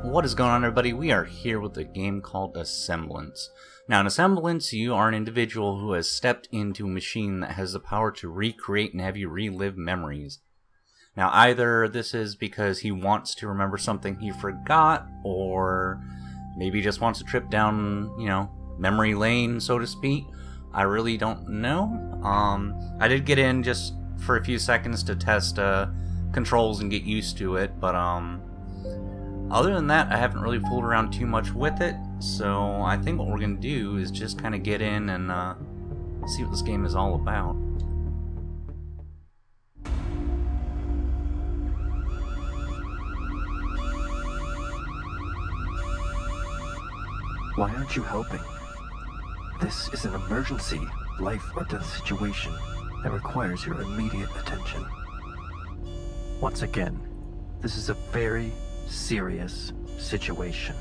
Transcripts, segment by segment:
What is going on, everybody? We are here with a game called Asemblance. Now, in Asemblance, you are an individual who has stepped into a machine that has the power to recreate and have you relive memories. Now, either this is because he wants to remember something he forgot, or maybe he just wants to trip down, memory lane, so to speak. I really don't know. I did get in just for a few seconds to test controls and get used to it, but other than that, I haven't really fooled around too much with it, so I think what we're going to do is just kind of get in and see what this game is all about. Why aren't you helping? This is an emergency, life or death situation that requires your immediate attention. Once again, this is a very serious situation.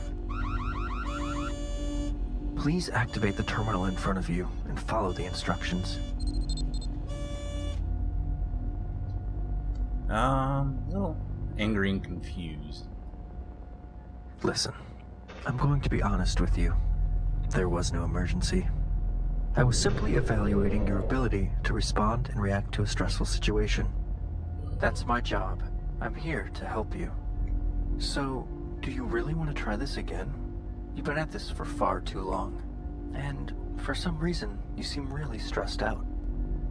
Please activate the terminal in front of you and follow the instructions. A little angry and confused. Listen, I'm going to be honest with you. There was no emergency. I was simply evaluating your ability to respond and react to a stressful situation. That's my job. I'm here to help you. So, do you really want to try this again? You've been at this for far too long. And, for some reason, you seem really stressed out.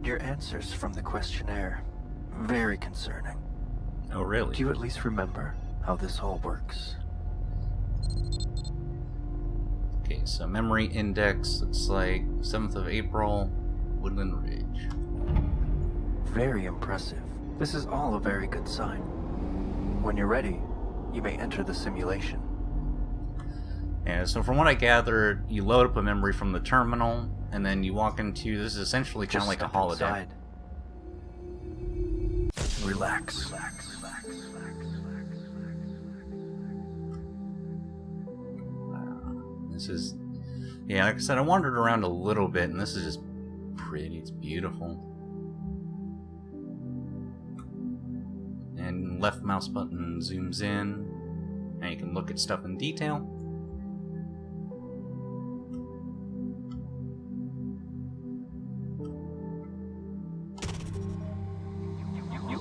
Your answers from the questionnaire, very concerning. Oh, really? Do you at least remember how this all works? Okay, so memory index looks like 7th of April, Woodland Ridge. Very impressive. This is all a very good sign. When you're ready, you may enter the simulation. Yeah, so from what I gathered, you load up a memory from the terminal, and then you walk into, this is essentially kind of like a holodeck. Relax. This is, yeah, like I said, I wandered around a little bit, and this is just pretty. It's beautiful. And left mouse button zooms in, and you can look at stuff in detail.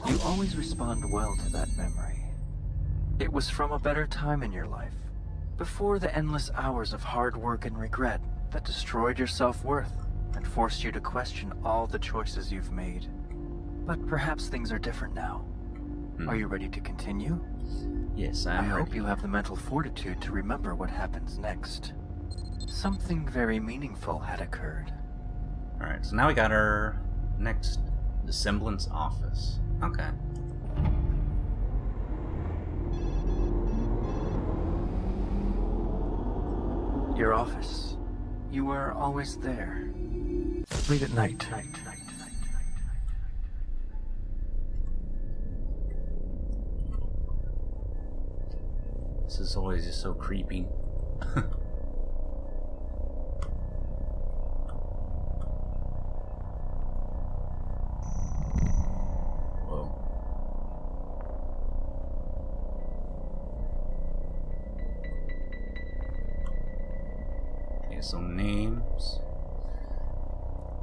You always respond well to that memory. It was from a better time in your life. Before the endless hours of hard work and regret that destroyed your self-worth and forced you to question all the choices you've made. But perhaps things are different now. Are you ready to continue? Yes, I I'm ready. hope you have the mental fortitude to remember what happens next. Something very meaningful had occurred. Alright, so now we got our next Asemblance office. Okay. Your office. You were always there. Late at night. This is always just so creepy. Whoa. Okay, so names.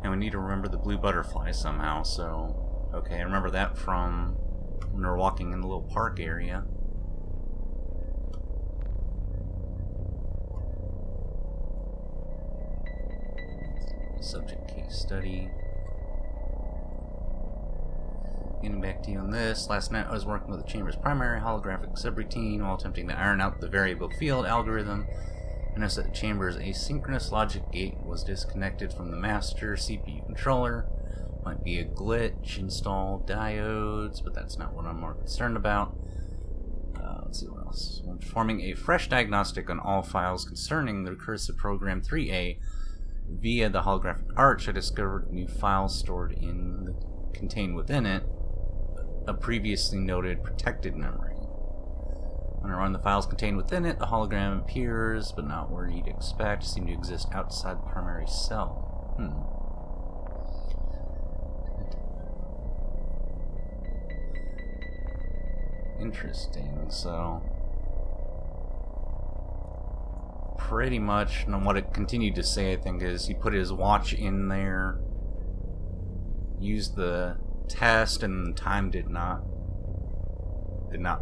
And we need to remember the blue butterfly somehow, so... Okay, I remember that from when we were walking in the little park area. Subject case study. Getting back to you on this. Last night I was working with the Chamber's primary holographic subroutine while attempting to iron out the variable field algorithm. I noticed that the Chamber's asynchronous logic gate was disconnected from the master CPU controller. Might be a glitch. Install diodes, but that's not what I'm more concerned about. Let's see what else. When performing a fresh diagnostic on all files concerning the recursive program 3A, via the holographic arch, I discovered new files stored contained within it a previously noted protected memory. When I run the files contained within it, the hologram appears, but not where you'd expect. Seem to exist outside the primary cell. Interesting. So pretty much, and what it continued to say, I think, is he put his watch in there, used the test, and time did not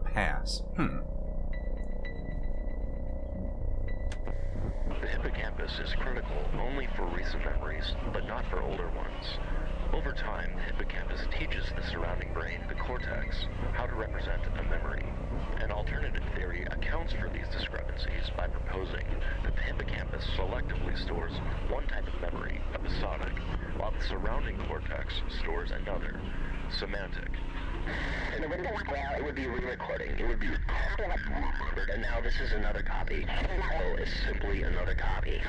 pass. The hippocampus is critical only for recent memories, but not for older ones. Over time, the hippocampus teaches the surrounding brain, the cortex, how to represent a memory. An alternative theory accounts for these discrepancies by proposing that the hippocampus selectively stores one type of memory, episodic, while the surrounding cortex stores another, semantic. In the window, well, it would be re-recording. It would be remembered, and now this is another copy. Oh, it's simply another copy.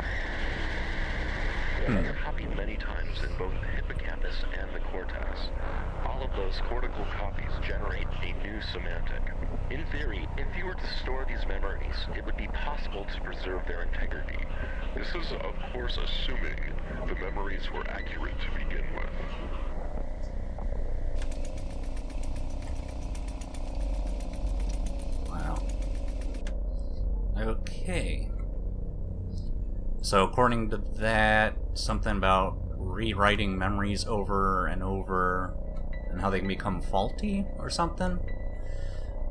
It's copied many times in both the hippocampus and the cortex. All of those cortical copies generate a new semantic. In theory, if you were to store these memories, it would be possible to preserve their integrity. This is, of course, assuming the memories were accurate to begin with. Okay. So according to that, something about rewriting memories over and over and how they can become faulty or something?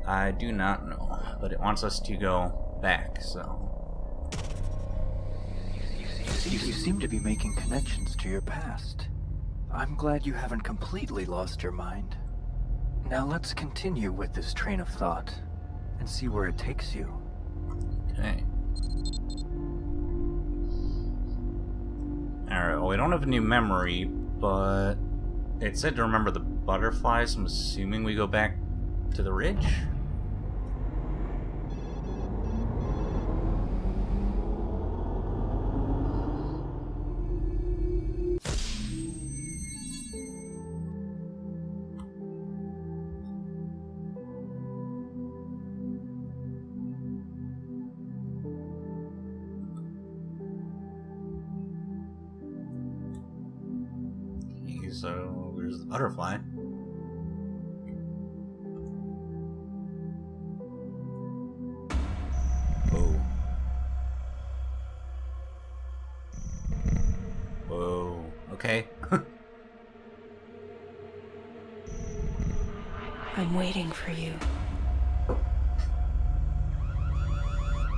I do not know, but it wants us to go back, so... You seem to be making connections to your past. I'm glad you haven't completely lost your mind. Now let's continue with this train of thought and see where it takes you. Okay. Alright, well, we don't have a new memory, but it said to remember the butterflies. I'm assuming we go back to the ridge? So, where's the butterfly? Whoa. Whoa. Okay. I'm waiting for you.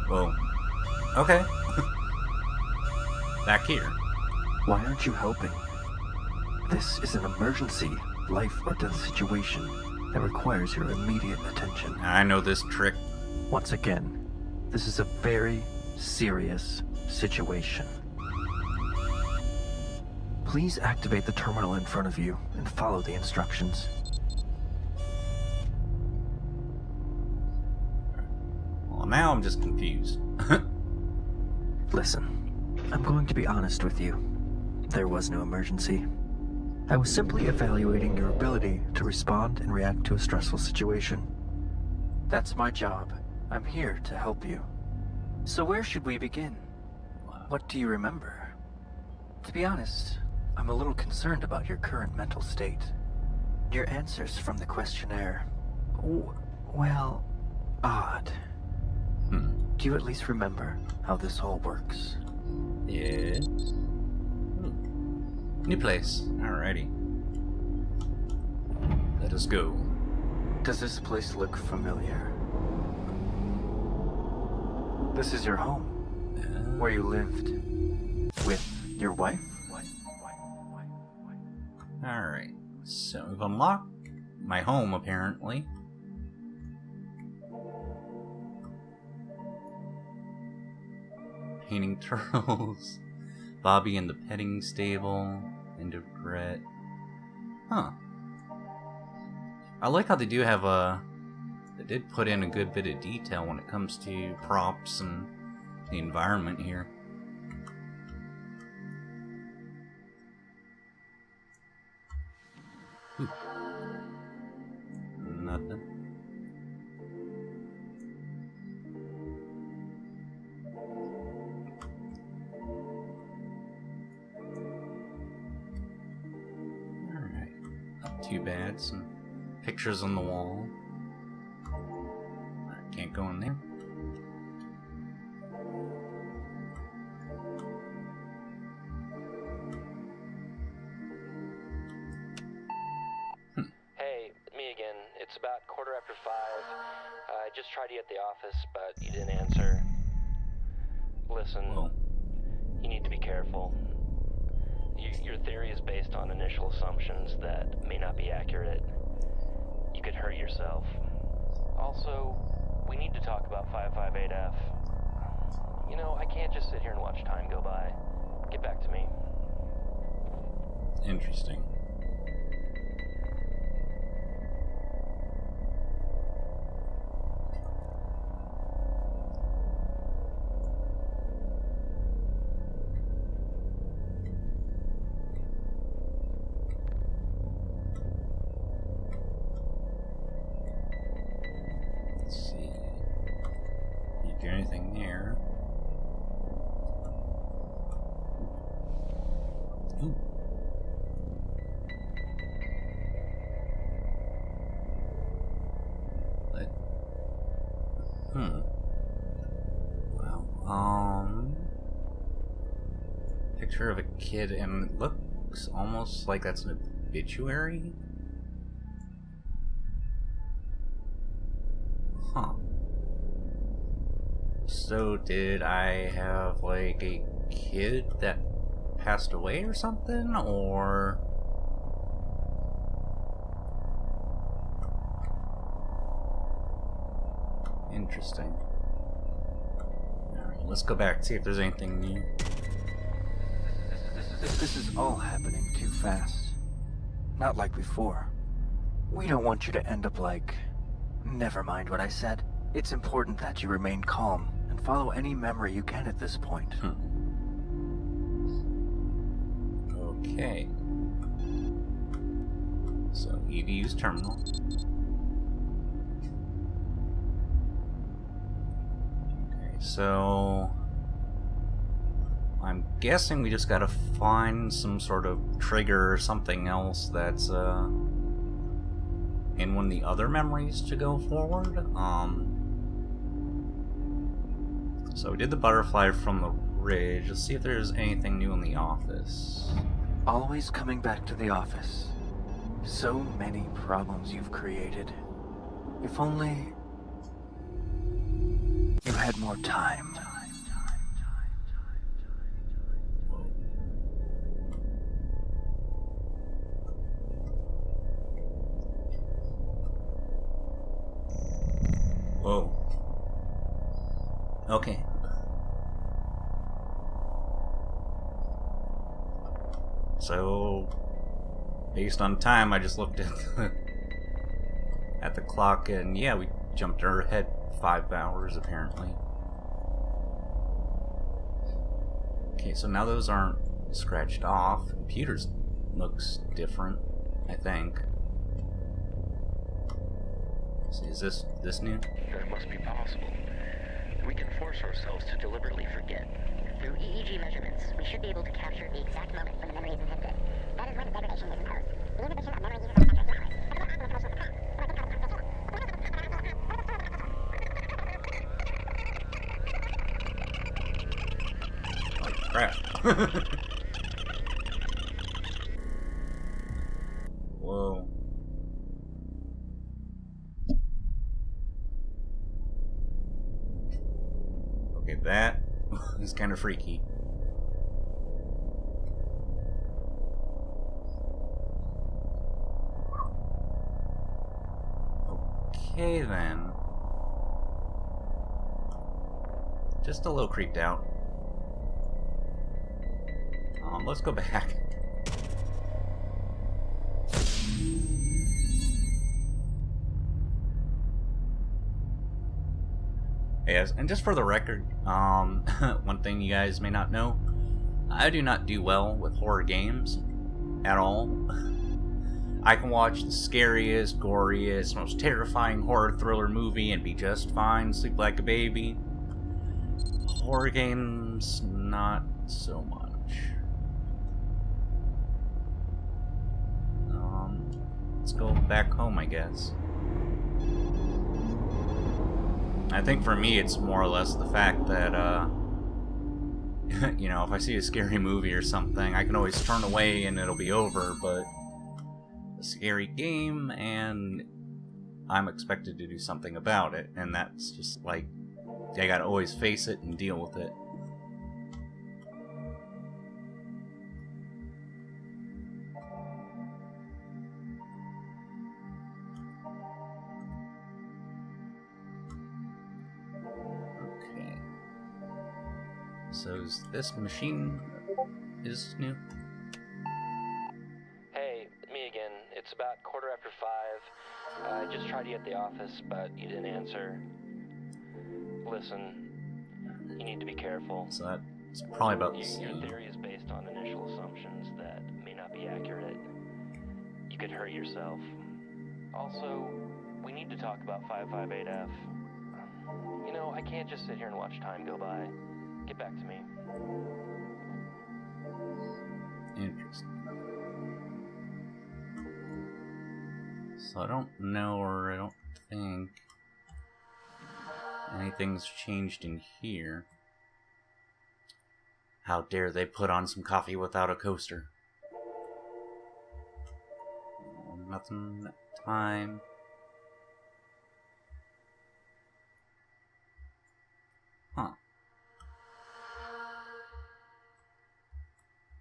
Whoa. Okay. Back here. Why aren't you helping? This is an emergency, life or death situation that requires your immediate attention. I know this trick. Once again, this is a very serious situation. Please activate the terminal in front of you and follow the instructions. Well, now I'm just confused. Listen, I'm going to be honest with you. There was no emergency. I was simply evaluating your ability to respond and react to a stressful situation. That's my job. I'm here to help you. So where should we begin? What do you remember? To be honest, I'm a little concerned about your current mental state. Your answers from the questionnaire, well, odd. Do you at least remember how this all works? Yes. New place. Alrighty. Let us go. Does this place look familiar? This is your home, where you lived with your wife? Alright. So we've unlocked my home, apparently. Painting turtles. Bobby in the petting stable. End of regret. Huh. I like how they do have they did put in a good bit of detail when it comes to props and the environment here. Ooh. Nothing. Too bad. Some pictures on the wall. I can't go in there. just tried you at the office, but you didn't answer. Listen, Whoa. you need to be careful. Your theory is based on initial assumptions that may not be accurate. You could hurt yourself. Also, we need to talk about 558F. You know, I can't just sit here and watch time go by. Get back to me. Interesting. Let's see. Can't do anything there. Ooh. But, wow. Picture of a kid, and it looks almost like that's an obituary. Huh. So did I have like a kid that passed away or something, or interesting. Alright, let's go back and see if there's anything new. This is all happening too fast. Not like before. We don't want you to end up like... Never mind what I said. It's important that you remain calm and follow any memory you can at this point. Okay. So, EDU's terminal. Okay, so... I'm guessing we just gotta find some sort of trigger or something else that's, in one of the other memories to go forward. So we did the butterfly from the ridge. Let's see if there's anything new in the office. Always coming back to the office. So many problems you've created. If only... you had more time. Whoa. Okay. So, based on time, I just looked at the clock, and yeah, we jumped ahead 5 hours apparently. Okay, so now those aren't scratched off. Computers looks different, I think. Is this new? That must be possible. We can force ourselves to deliberately forget. Through EEG measurements, we should be able to capture the exact moment when the memory is inhibited. That is when degradation is imposed. The inhibition of memory uses Like crap. Whoa. Okay, that is kind of freaky. Okay then. Just a little creeped out. Let's go back. Yes, and just for the record, one thing you guys may not know, I do not do well with horror games at all. I can watch the scariest, goriest, most terrifying horror thriller movie and be just fine, sleep like a baby. Horror games, not so much. Let's go back home, I guess. I think for me it's more or less the fact that, you know, if I see a scary movie or something, I can always turn away and it'll be over, but a scary game and I'm expected to do something about it, and that's just like, I gotta always face it and deal with it. Okay. So is this machine is new? Hey, me again. It's about 5:15. I just tried you at the office, but you didn't answer. Listen, you need to be careful. So that's probably about the Your same. theory is based on initial assumptions that may not be accurate. You could hurt yourself. Also, we need to talk about 558F. You know, I can't just sit here and watch time go by. Get back to me. Interesting. So I don't know, or I don't think anything's changed in here. How dare they put on some coffee without a coaster? Nothin Time. Huh.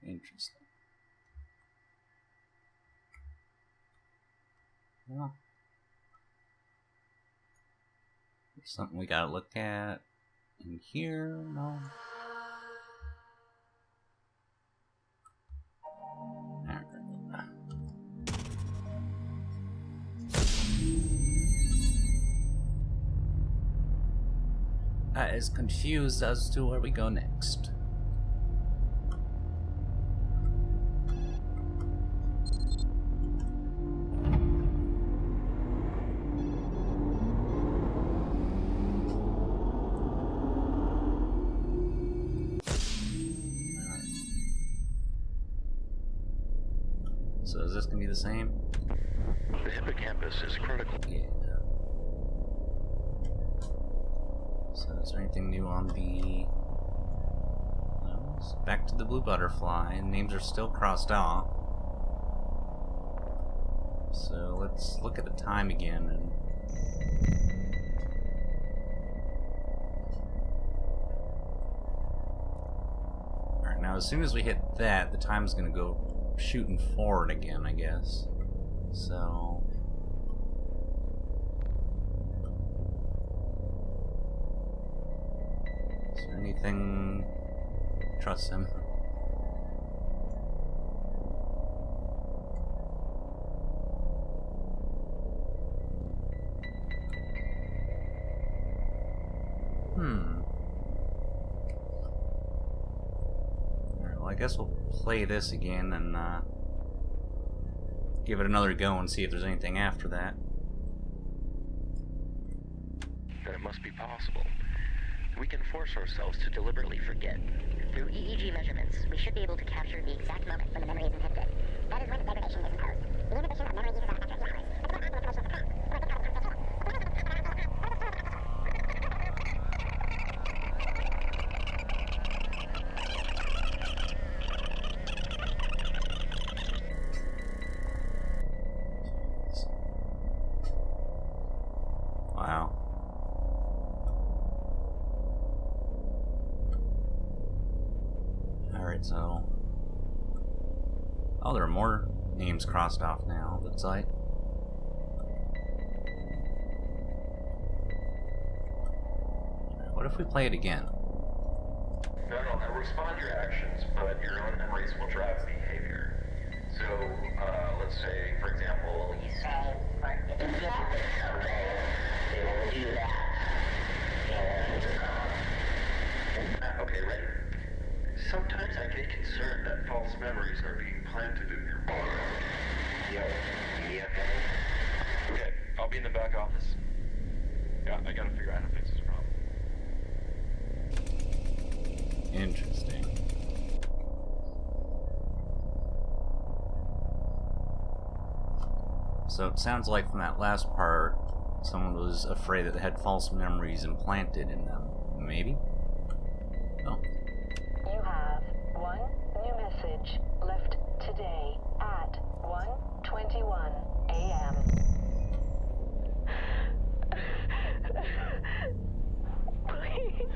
Interesting. Well, there's something we gotta look at in here. No. I is confused as to where we go next. So is this gonna be the same? The hippocampus is critical. Yeah. So is there anything new on the... No, it's back to the blue butterfly. Names are still crossed off. So let's look at the time again and... Alright, now as soon as we hit that, the time's gonna go shooting forward again, I guess. So... Is there anything... Trust him. Alright, well I guess we'll play this again and give it another go and see if there's anything after that. Then it must be possible. We can force ourselves to deliberately forget. Through EEG measurements, we should be able to capture the exact moment when the memory is inhibited. That is when the degradation is imposed. The inhibition of memory uses our metric hours. Wow. Alright, so... Oh, there are more names crossed off now, looks like. What if we play it again? No, respond to your actions, but your own memories will drive behavior. So, let's say, for example, You say, or if you get something, they will do that. Okay, ready? Sometimes I get concerned that false memories are being planted in your mind. Okay, I'll be in the back office. Yeah, I gotta figure out how to fix this problem. Interesting. So it sounds like from that last part, someone was afraid that they had false memories implanted in them. Maybe? Oh. You have one new message left today at 1:21 a.m. Please.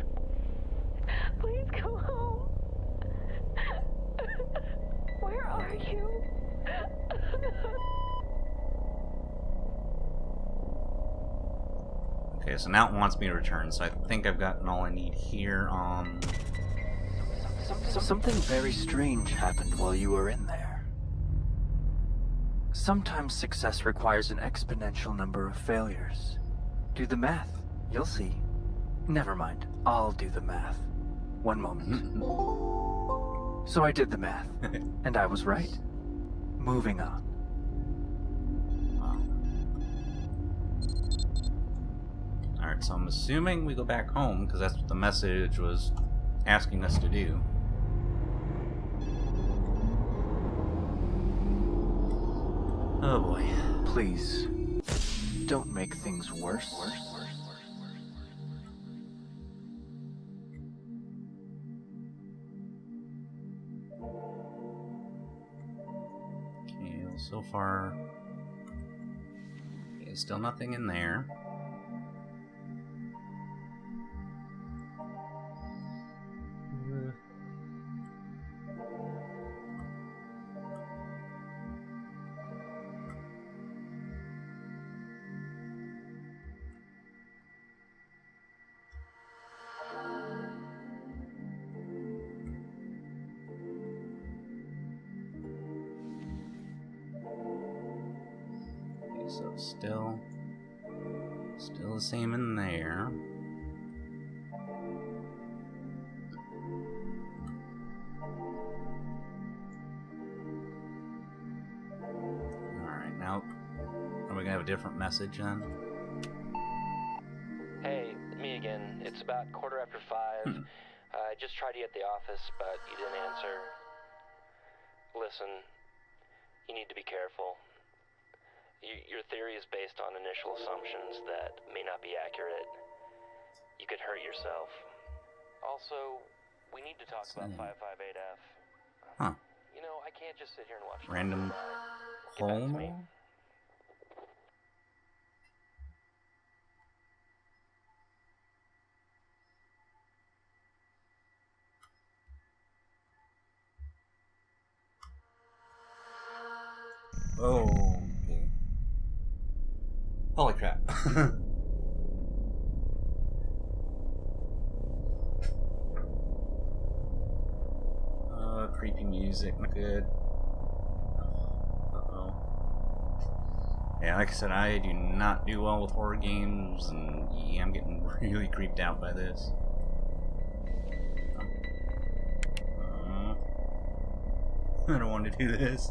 Please come home. Where are you? Okay, so now it wants me to return, so I think I've gotten all I need here. Something very strange happened while you were in there. Sometimes success requires an exponential number of failures. Do the math. You'll see. Never mind. I'll do the math. One moment. So I did the math, and I was right. Moving on. Alright, so I'm assuming we go back home, because that's what the message was asking us to do. Oh boy. Please, don't make things worse. Okay, well, so far... Okay, still nothing in there. So still the same in there. Alright, now are we gonna have a different message then? Hey, me again. It's about 5:15. I just tried you at the office, but you didn't answer. Listen, you need to be careful. Your theory is based on initial assumptions that may not be accurate. You could hurt yourself. Also, we need to talk about 558F. Huh. You know, I can't just sit here and watch Random Get back to me. home? Oh, okay. Holy crap. Creepy music, not good. Uh-oh. Yeah, like I said, I do not do well with horror games, and yeah, I'm getting really creeped out by this. I don't want to do this.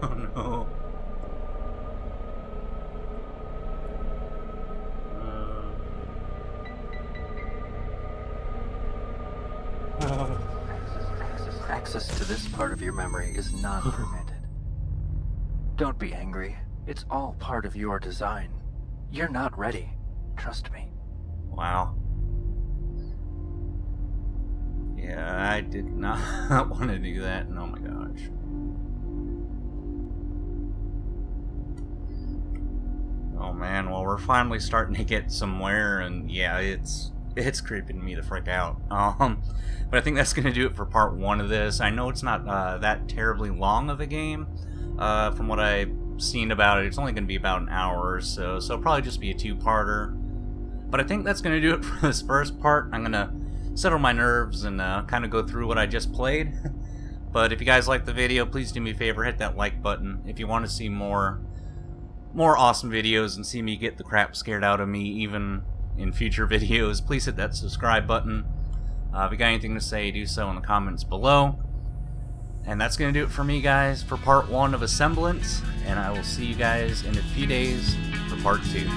Oh no. Access to this part of your memory is not permitted. Don't be angry. It's all part of your design. You're not ready. Trust me. Wow. Yeah, I did not want to do that, and oh my gosh. Oh man, well we're finally starting to get somewhere, and yeah, it's creeping me the frick out. But I think that's gonna do it for part 1 of this. I know it's not that terribly long of a game. From what I've seen about it, it's only gonna be about an hour or so, so it'll probably just be a 2-parter. But I think that's gonna do it for this first part. I'm gonna settle my nerves and kind of go through what I just played. But if you guys like the video, please do me a favor, hit that like button. If you want to see more awesome videos and see me get the crap scared out of me even in future videos, please hit that subscribe button. If you got anything to say, do so in the comments below. And that's going to do it for me, guys, for part 1 of Asemblance, and I will see you guys in a few days for part 2.